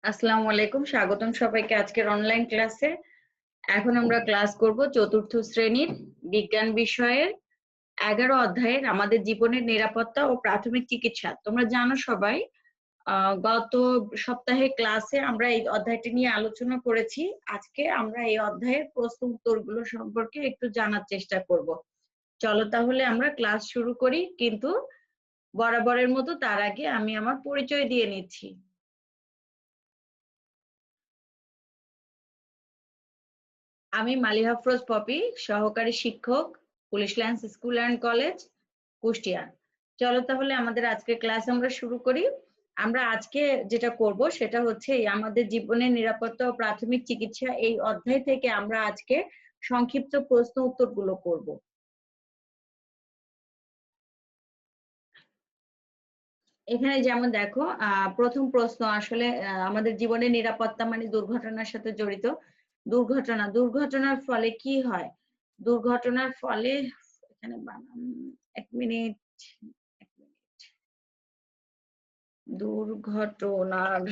আসসালামু আলাইকুম, স্বাগতম সবাইকে আজকের অনলাইন ক্লাসে। এখন আমরা ক্লাস করব চতুর্থ শ্রেণীর বিজ্ঞান বিষয়ের 11 অধ্যায়ের আমাদের জীবনের নিরাপত্তা ও প্রাথমিক চিকিৎসা। তোমরা জানো সবাই, গত সপ্তাহে ক্লাসে আমরা এই অধ্যায়টি নিয়ে আলোচনা করেছি। আজকে আমরা এই অধ্যায়ের প্রশ্ন উত্তরগুলো সম্পর্কে একটু জানার চেষ্টা করব। চলো তাহলে আমরা ক্লাস শুরু করি, কিন্তু বরাবরের মতো তার আগে আমি আমার পরিচয় দিয়ে নিচ্ছি। আমি মালিহা আফরোজ পপি, সহকারী শিক্ষক, police lines school and college, Kushtia. চলো তাহলে আমাদের আজকের ক্লাস আমরা শুরু করি। আমরা আজকে যেটা করব সেটা হচ্ছে আমাদের জীবনের নিরাপত্তা ও প্রাথমিক চিকিৎসা এই অধ্যায় থেকে আমরা আজকে সংক্ষিপ্ত প্রশ্ন উত্তরগুলো করব। এখানে যেমন দেখো, প্রথম প্রশ্ন আসলে আমাদের জীবনের নিরাপত্তা মানে দুর্ঘটনার সাথে জড়িত। দুর্ঘটনার ফলে কি হয়? দুর্ঘটনার ফলে এখানে বানান, এক মিনিট, দুর্ঘটনার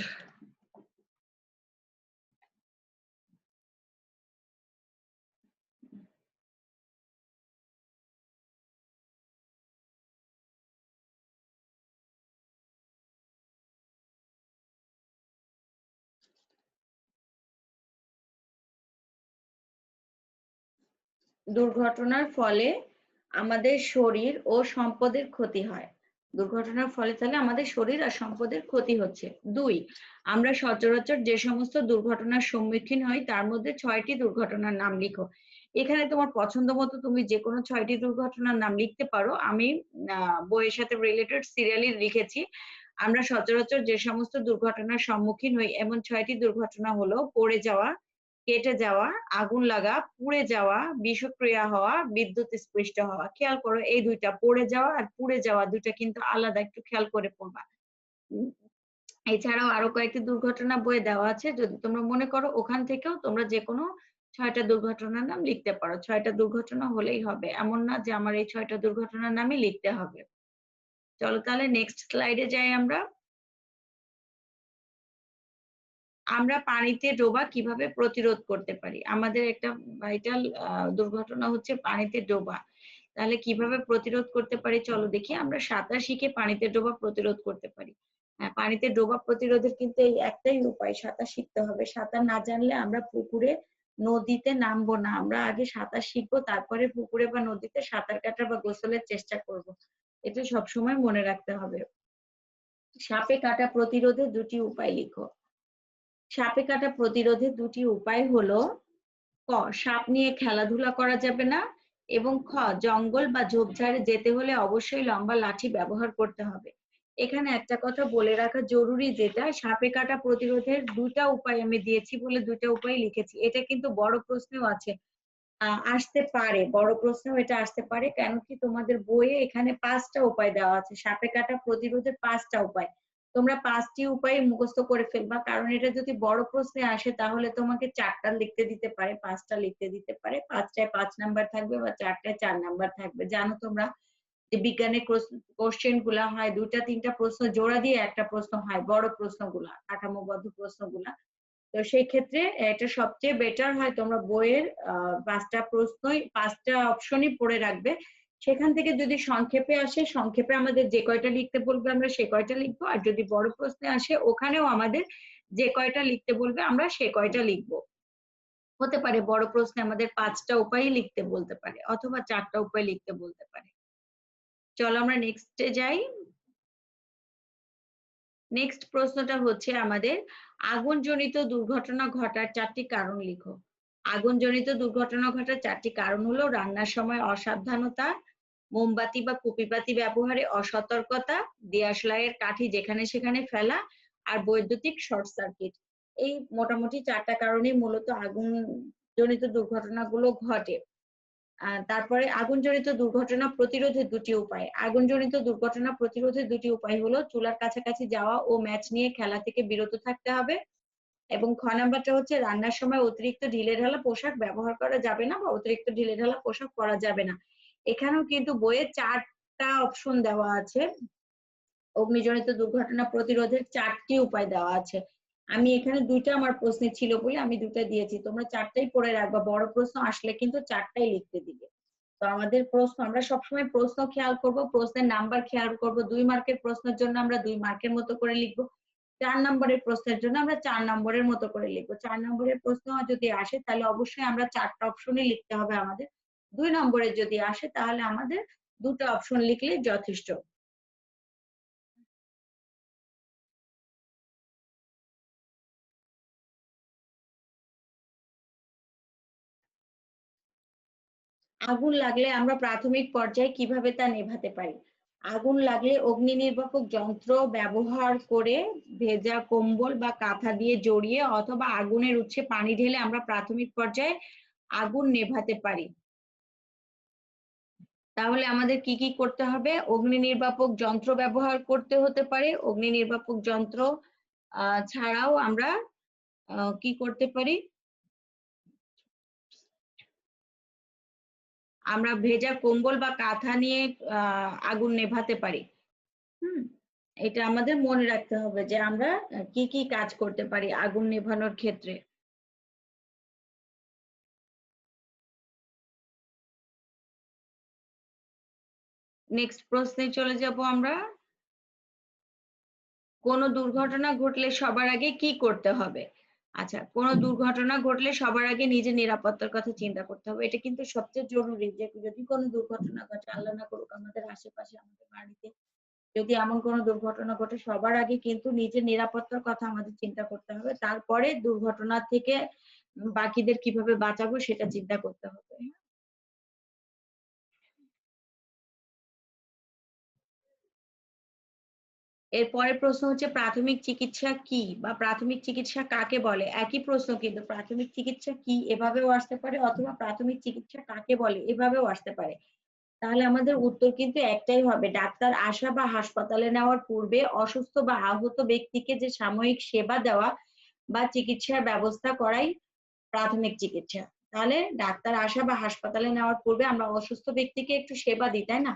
দুর্ঘটনার ফলে আমাদের শরীর ও সম্পদের ক্ষতি হয়। দুর্ঘটনার ফলে তাহলে আমাদের শরীর আর সম্পদের ক্ষতি হচ্ছে। 2, আমরা সচরাচর যে সমস্ত দুর্ঘটনার সম্মুখীন হই তার মধ্যে 6টি দুর্ঘটনার নাম লিখো। এখানে তোমার পছন্দ মতো তুমি যে কোনো 6টি দুর্ঘটনার নাম লিখতে পারো। আমি বইয়ের সাথে রিলেটেড সিরিয়ালি লিখেছি। আমরা সচরাচর যে সমস্ত দুর্ঘটনার সম্মুখীন হই এমন 6টি দুর্ঘটনা হলো: পড়ে যাওয়া, কেটে যাওয়া, আগুন লাগা, পুড়ে যাওয়া, বিষক্রিয়া হওয়া, বিদ্যুৎ স্পৃষ্ট হওয়া। খেয়াল করো এই দুইটা, পড়ে যাওয়া আর পুড়ে যাওয়া, দুইটা কিন্তু আলাদা, একটু খেয়াল করে পড়বা। এছাড়াও আরো কয়েকটি দুর্ঘটনা বইয়ে দেওয়া আছে, যদি তোমরা মনে করো ওখান থেকেও তোমরা যে কোনো 6টা দুর্ঘটনার নাম লিখতে পারো। 6টা দুর্ঘটনা হলেই হবে, এমন না যে আমার এই 6টা দুর্ঘটনার নামই লিখতে হবে। চলো তাহলে নেক্সট স্লাইডে যাই আমরা। আমরা পানিতে ডোবা কিভাবে প্রতিরোধ করতে পারি? আমাদের একটা ভাইটাল দুর্ঘটনা হচ্ছে পানিতে ডোবা। তাহলে কিভাবে প্রতিরোধ করতে পারি চলো দেখি। আমরা সাঁতার শিখে পানিতে ডোবা প্রতিরোধ করতে পারি। হ্যাঁ, পানিতে ডোবা প্রতিরোধের কিন্তু এই একটাই উপায়, সাঁতার শিখতে হবে। সাঁতার না জানলে আমরা পুকুরে, নদীতে নামবো না। আমরা আগে সাঁতার শিখবো, তারপরে পুকুরে বা নদীতে সাঁতার কাটা বা গোসলের চেষ্টা করব। এটা সবসময় মনে রাখতে হবে। সাপে কাটা প্রতিরোধে 2টি উপায় লিখো। সাপে কাটা প্রতিরোধের 2টি উপায় হলো: ক, সাপ নিয়ে খেলাধুলা করা যাবে না, এবং খ, জঙ্গল বা ঝোপঝাড়ে যেতে হলে অবশ্যই লম্বা লাঠি ব্যবহার করতে হবে। এখানে একটা কথা বলে রাখা জরুরি, যেটা সাপে কাটা প্রতিরোধের 2টা উপায় আমি দিয়েছি বলে 2টা উপায় লিখেছি। এটা কিন্তু বড় প্রশ্নেও আছে, আসতে পারে, বড় প্রশ্নেও এটা আসতে পারে। কেন কি, তোমাদের বইয়ে এখানে 5টা উপায় দেওয়া আছে, সাপে কাটা প্রতিরোধের 5টা উপায়। তোমরা 5টি উপায় মুখস্থ করে ফেলবা, কারণ এটা যদি বড় প্রশ্নে আসে তাহলে তোমাকে 4টা লিখতে দিতে পারে, 5টা লিখতে দিতে পারে। 5টায় 5 নাম্বার থাকবে বা 4টায় 4 নাম্বার থাকবে। জানো তোমরা যে বিজ্ঞানের কোশ্চেন গুলা হয় 2টা 3টা প্রশ্ন জোড়া দিয়ে একটা প্রশ্ন হয়, বড় প্রশ্নগুলা, কাঠামোবদ্ধ প্রশ্নগুলা। তো সেই ক্ষেত্রে এটা সবচেয়ে বেটার হয় তোমরা বইয়ের 5টা প্রশ্নই, 5টা অপশনই পড়ে রাখবে। সেখান থেকে যদি সংক্ষেপে আসে, সংক্ষেপে আমাদের যে কয়টা লিখতে বলবে আমরা সে কয়টা লিখবো, আর যদি বড় প্রশ্নে আসে ওখানেও আমাদের যে কয়টা লিখতে বলবে আমরা সে কয়টা লিখবো। হতে পারে বড় প্রশ্নে আমাদের 5টা উপায় লিখতে বলতে পারে, অথবা 4টা উপায় লিখতে বলতে পারে। চলো আমরা নেক্সটে যাই। নেক্সট প্রশ্নটা হচ্ছে আমাদের, আগুনজনিত দুর্ঘটনা ঘটার 4টি কারণ লিখো। আগুনজনিত দুর্ঘটনা ঘটার 4টি কারণ হলো: রান্নার সময় অসাবধানতা, মোমবাতি বা কুপিবাতি ব্যবহারে অসতর্কতা, দিয়াশলাইয়ের কাঠি যেখানে সেখানে ফেলা, আর বৈদ্যুতিক শর্ট সার্কিট। এই মোটামুটি 4টা কারণেই মূলত আগুনজনিত দুর্ঘটনাগুলো ঘটে। তারপরে আগুনজনিত দুর্ঘটনা প্রতিরোধের 2টি উপায়। আগুনজনিত দুর্ঘটনা প্রতিরোধের 2টি উপায় হলো: চুলার কাছাকাছি যাওয়া ও ম্যাচ নিয়ে খেলা থেকে বিরত থাকতে হবে, এবং খ নাম্বারটা হচ্ছে রান্নার সময় অতিরিক্ত ঢিলেঢালা পোশাক ব্যবহার করা যাবে না বা অতিরিক্ত ঢিলেঢালা পোশাক পরা যাবে না। এখানেও কিন্তু বইয়ে 4টা অপশন দেওয়া আছে, অগ্নিজনিত দুর্ঘটনা প্রতিরোধের 4টি উপায় দেওয়া আছে। আমি এখানে দুইটা আমার প্রশ্নে ছিল বলে আমি দুটা দিয়েছি, তোমরা চারটাই পড়ে রাখবা, বড় প্রশ্ন আসলে কিন্তু চারটাই লিখতে দিবে। তো আমাদের প্রশ্ন, আমরা সবসময় প্রশ্ন খেয়াল করব, প্রশ্নের নাম্বার খেয়াল করব। 2 মার্কের প্রশ্নের জন্য আমরা 2 মার্কের মতো করে লিখবো, 4 নম্বরের প্রশ্নের জন্য আমরা 4 নম্বরের মতো করে লিখবো। 4 নম্বরের প্রশ্ন যদি আসে তাহলে অবশ্যই আমরা 4টা অপশনই লিখতে হবে আমাদের। 2 নম্বরের যদি আসে তাহলে আমাদের 2টা অপশন লিখলে যথেষ্ট। আগুন লাগলে আমরা প্রাথমিক পর্যায়ে কিভাবে তা নেভাতে পারি? আগুন লাগলে অগ্নি নির্বাপক যন্ত্র ব্যবহার করে ভেজা কম্বল বা কাঁথা দিয়ে জড়িয়ে অথবা আগুনের উৎসে পানি ঢেলে আমরা প্রাথমিক পর্যায়ে আগুন নেভাতে পারি। তাহলে আমাদের কি কি করতে হবে? অগ্নি নির্বাপক যন্ত্র ব্যবহার করতে হতে পারে। অগ্নি নির্বাপক যন্ত্র ছাড়াও আমরা কি করতে পারি? আমরা ভেজা কম্বল বা কাঁথা নিয়ে আগুন নেভাতে পারি। হুম, এটা আমাদের মনে রাখতে হবে যে আমরা কি কি কাজ করতে পারি আগুন নেভানোর ক্ষেত্রে। নেক্সট প্রশ্নে চলে যাব আমরা। কোনো দুর্ঘটনা ঘটলে সবার আগে কি করতে হবে? আচ্ছা, কোনো দুর্ঘটনা ঘটলে সবার আগে নিজের নিরাপত্তার কথা চিন্তা করতে হবে। এটা কিন্তু সবচেয়ে জরুরি যে যদি কোনো দুর্ঘটনা ঘটে, আল্লাহ না করুক আমাদের আশেপাশে, আমাদের বাড়িতে যদি এমন কোনো দুর্ঘটনা ঘটে, সবার আগে কিন্তু নিজের নিরাপত্তার কথা আমাদের চিন্তা করতে হবে। তারপরে দুর্ঘটনা থেকে বাকিদের কিভাবে বাঁচাবো সেটা চিন্তা করতে হবে। এর পরের প্রশ্ন হচ্ছে প্রাথমিক চিকিৎসা কি বা প্রাথমিক চিকিৎসা কাকে বলে? একই প্রশ্ন কিন্তু প্রাথমিক চিকিৎসা কি এভাবেও আসতে পারে অথবা প্রাথমিক চিকিৎসা কাকে বলে এভাবেও আসতে পারে। তাহলে আমাদের উত্তর কিন্তু একটাই হবে, ডাক্তার আসা বা হাসপাতালে নেওয়ার পূর্বে অসুস্থ বা আহত ব্যক্তিকে যে সাময়িক সেবা দেওয়া বা চিকিৎসার ব্যবস্থা করাই প্রাথমিক চিকিৎসা। তাহলে ডাক্তার আসা বা হাসপাতালে নেওয়ার পূর্বে আমরা অসুস্থ ব্যক্তিকে একটু সেবা দিই, তাই না?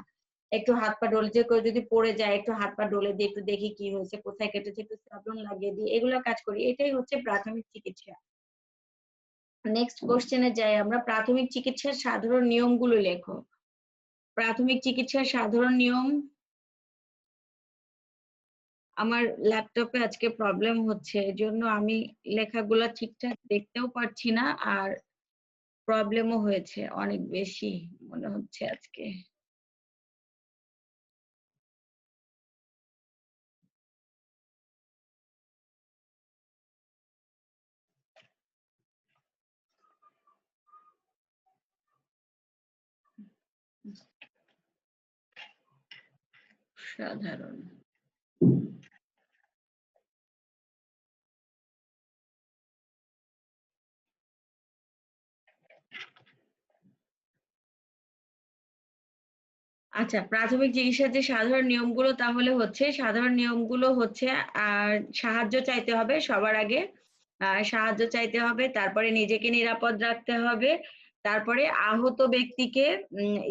একটু হাত পা ডলে, যে কেউ যদি পড়ে যায় একটু হাত পা ডলে দিয়ে একটু দেখি কি হয়েছে, কোথায় কেটেছে, একটু সাবন লাগিয়ে দিই, এগুলো কাজ করি। এটাই হচ্ছে প্রাথমিক চিকিৎসা। নেক্সট কোশ্চেনে যাই আমরা। প্রাথমিক চিকিৎসার সাধারণ নিয়মগুলো লেখো। প্রাথমিক চিকিৎসার সাধারণ নিয়ম। আমার ল্যাপটপে আজকে প্রবলেম হচ্ছে, এজন্য আমি লেখাগুলো ঠিকঠাক দেখতেও পারছি না, আর প্রবলেমও হয়েছে অনেক বেশি মনে হচ্ছে আজকে। সাধারণ। আচ্ছা, প্রাথমিক চিকিৎসার যে সাধারণ নিয়মগুলো তাহলে হচ্ছে, সাধারণ নিয়মগুলো হচ্ছে আর সাহায্য চাইতে হবে সবার আগে। সাহায্য চাইতে হবে, তারপরে নিজেকে নিরাপদ রাখতে হবে, তারপরে আহত ব্যক্তিকে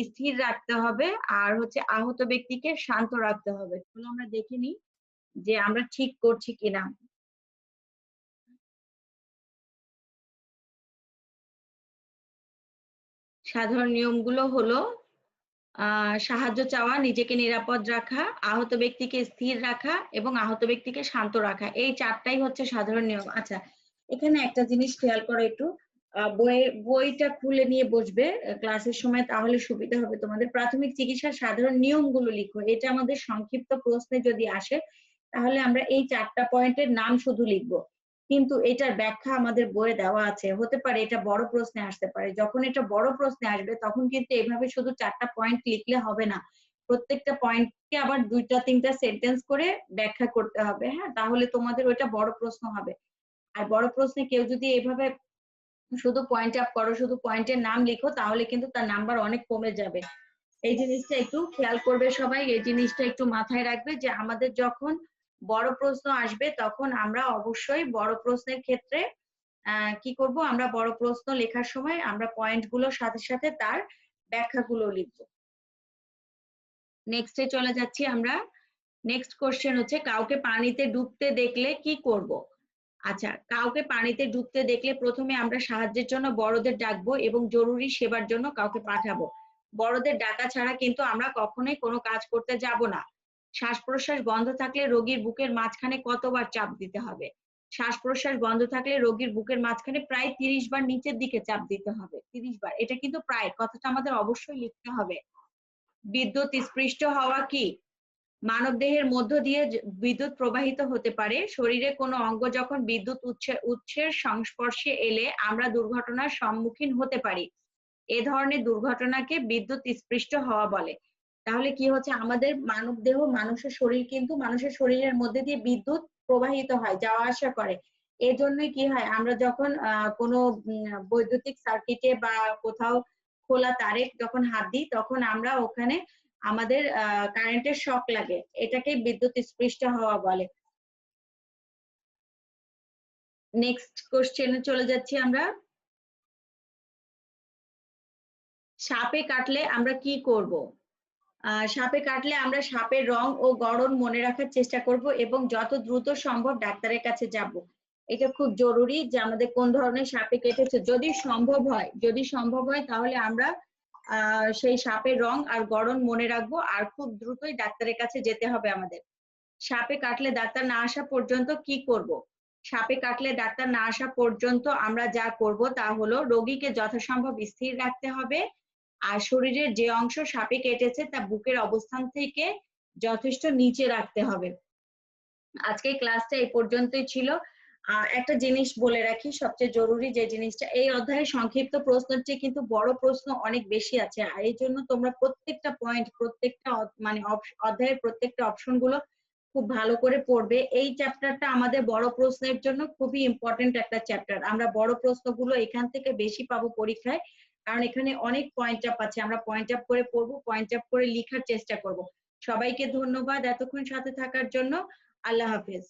স্থির রাখতে হবে, আর হচ্ছে আহত ব্যক্তিকে শান্ত রাখতে হবে। চলো আমরা দেখে নিই যে আমরা ঠিক করছি কিনা। সাধারণ নিয়মগুলো হলো সাহায্য চাওয়া, নিজেকে নিরাপদ রাখা, আহত ব্যক্তিকে স্থির রাখা এবং আহত ব্যক্তিকে শান্ত রাখা। এই 4টাই হচ্ছে সাধারণ নিয়ম। আচ্ছা, এখানে একটা জিনিস খেয়াল করো একটু। বইটা খুলে নিয়ে বসবে ক্লাসের সময়, তাহলে সুবিধা হবে তোমাদের। প্রাথমিক চিকিৎসার সাধারণ নিয়মগুলো লিখো, এটা আমাদের সংক্ষিপ্ত প্রশ্নে যদি আসে তাহলে আমরা এই 4টা পয়েন্টের নাম শুধু লিখবো, কিন্তু এটার ব্যাখ্যা আমাদের বইয়ে দেওয়া আছে। হতে পারে এটা বড় প্রশ্নে আসতে পারে, যখন এটা বড় প্রশ্নে আসবে তখন কিন্তু এভাবে শুধু 4টা পয়েন্ট লিখলে হবে না, প্রত্যেকটা পয়েন্টকে আবার 2টা 3টা সেন্টেন্স করে ব্যাখ্যা করতে হবে। হ্যাঁ, তাহলে তোমাদের ওইটা বড় প্রশ্ন হবে। আর বড় প্রশ্নে কেউ যদি এভাবে শুধু পয়েন্ট আপ করো, শুধু পয়েন্টের নাম লিখো, তাহলে কিন্তু তার নাম্বার অনেক কমে যাবে। এই জিনিসটা একটু খেয়াল করবে সবাই, এই জিনিসটা একটু মাথায় রাখবে যে আমাদের যখন বড় প্রশ্ন আসবে তখন আমরা অবশ্যই বড় প্রশ্নের ক্ষেত্রে কি করব, আমরা বড় প্রশ্ন লেখার সময় আমরা পয়েন্টগুলোর সাথে সাথে তার ব্যাখ্যাগুলো লিখব। নেক্সটে চলে যাচ্ছি আমরা। নেক্সট কোশ্চেন হচ্ছে কাউকে পানিতে ডুবতে দেখলে কি করব? আচ্ছা, কাউকে পানিতে ডুবতে দেখলে প্রথমে আমরা সাহায্যের জন্য বড়দের ডাকবো এবং জরুরি সেবার জন্য কাউকে পাঠাবো। বড়দের ডাকা ছাড়া কিন্তু আমরা কখনোই কোনো কাজ করতে যাব না। শ্বাস-প্রশ্বাস বন্ধ থাকলে রোগীর বুকের মাঝখানে কতবার চাপ দিতে হবে? শ্বাস-প্রশ্বাস বন্ধ থাকলে রোগীর বুকের মাঝখানে প্রায় ৩০ বার নিচের দিকে চাপ দিতে হবে। ৩০ বার। এটা কিন্তু প্রায়, কথাটা আমাদের অবশ্যই লিখতে হবে। বিদ্যুৎ স্পৃষ্ট হওয়া কি? মানবদেহের মধ্য দিয়ে বিদ্যুৎ প্রবাহিত হতে পারে। শরীরের কোনো অঙ্গ যখন বিদ্যুৎ উৎসের সংস্পর্শে এলে আমরা দুর্ঘটনার সম্মুখীন হতে পারি। এ ধরনের দুর্ঘটনাকে বিদ্যুৎ স্পৃষ্ট হওয়া বলে। তাহলে কি হচ্ছে, আমাদের মানবদেহ, মানুষের শরীর কিন্তু মানুষের শরীরের মধ্যে দিয়ে বিদ্যুৎ প্রবাহিত হয়, যাওয়া আসা করে। এজন্যই কি হয়, আমরা যখন কোনো বৈদ্যুতিক সার্কিটে বা কোথাও খোলা তারে যখন হাত দিই তখন আমরা ওখানে আমাদের কারেন্টের শক লাগে, এটাকেই বিদ্যুৎ স্পৃষ্ট হওয়া বলে। নেক্সট কোশ্চেনে চলে যাচ্ছি আমরা। সাপে কাটলে আমরা কি করব? সাপে কাটলে আমরা সাপের রং ও গড়ন মনে রাখার চেষ্টা করব এবং যত দ্রুত সম্ভব ডাক্তারের কাছে যাব। এটা খুব জরুরি যে আমাদের কোন ধরনের সাপে কেটেছে, যদি সম্ভব হয় তাহলে আমরা সেই সাপের রং আর গড়ন মনে রাখবো আর খুব দ্রুতই ডাক্তারের কাছে যেতে হবে আমাদের। সাপে কাটলে ডাক্তার না আসা পর্যন্ত কি করব? সাপে কাটলে ডাক্তার না আসা পর্যন্ত আমরা যা করব তা হলো রোগীকে যথাসম্ভব স্থির রাখতে হবে আর শরীরের যে অংশ সাপে কেটেছে তা বুকের অবস্থান থেকে যথেষ্ট নিচে রাখতে হবে। আজকে ক্লাসটা এই পর্যন্তই ছিল। একটা জিনিস বলে রাখি, সবচেয়ে জরুরি যে জিনিসটা, এই অধ্যায়ে সংক্ষিপ্ত প্রশ্নের চেয়ে কিন্তু বড় প্রশ্ন অনেক বেশি আছে, আর এই জন্য তোমরা প্রত্যেকটা পয়েন্ট, প্রত্যেকটা মানে অধ্যায়ের প্রত্যেকটা অপশন গুলো খুব ভালো করে পড়বে। এই চ্যাপ্টারটা আমাদের বড় প্রশ্নের জন্য খুবই ইম্পর্টেন্ট একটা চ্যাপ্টার। আমরা বড় প্রশ্নগুলো এখান থেকে বেশি পাবো পরীক্ষায়, কারণ এখানে অনেক পয়েন্ট আপ আছে। আমরা পয়েন্ট আপ করে পড়বো, পয়েন্ট আপ করে লেখার চেষ্টা করব। সবাইকে ধন্যবাদ এতক্ষণ সাথে থাকার জন্য। আল্লাহ হাফেজ।